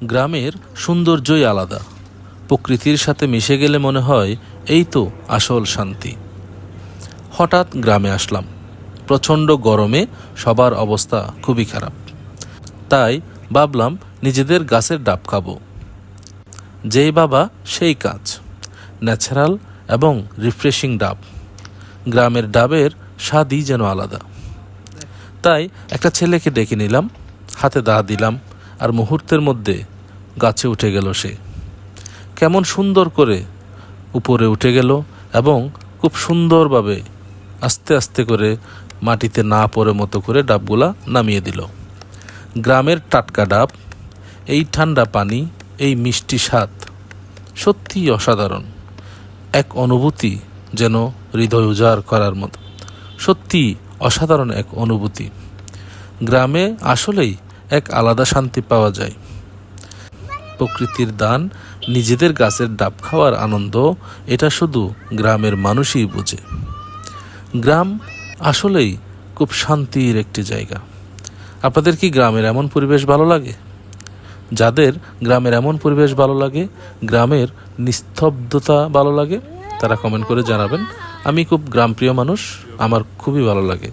গ্রামের সৌন্দর্যই আলাদা। প্রকৃতির সাথে মিশে গেলে মনে হয় এই তো আসল শান্তি। হঠাৎ গ্রামে আসলাম। প্রচণ্ড গরমে সবার অবস্থা খুবই খারাপ। তাই ভাবলাম নিজেদের গাছের ডাব খাবো। যেই বাবা সেই কাজ। ন্যাচারাল এবং রিফ্রেশিং ডাব। গ্রামের ডাবের স্বাদই যেন আলাদা। তাই একটা ছেলেকে ডেকে নিলাম, হাতে দা দিলাম, আর মুহূর্তের মধ্যে গাছে উঠে গেল সে। কেমন সুন্দর করে উপরে উঠে গেল এবং খুব সুন্দরভাবে আস্তে আস্তে করে মাটিতে না পড়ে মতো করে ডাবগুলা নামিয়ে দিল। গ্রামের টাটকা ডাব, এই ঠান্ডা পানি, এই মিষ্টি স্বাদ সত্যিই অসাধারণ। এক অনুভূতি যেন হৃদয় উজাড় করার মতো। সত্যি অসাধারণ এক অনুভূতি। গ্রামে আসলেই এক আলাদা শান্তি পাওয়া যায়। প্রকৃতির দান, নিজেদের গাছের ডাব খাওয়ার আনন্দ, এটা শুধু গ্রামের মানুষই বোঝে। গ্রাম আসলেই খুব শান্তির একটি জায়গা। আপনাদের কি গ্রামের এমন পরিবেশ ভালো লাগে? যাদের গ্রামের এমন পরিবেশ ভালো লাগে, গ্রামের নিস্তব্ধতা ভালো লাগে, তারা কমেন্ট করে জানাবেন। আমি খুব গ্রামপ্রিয় মানুষ, আমার খুবই ভালো লাগে।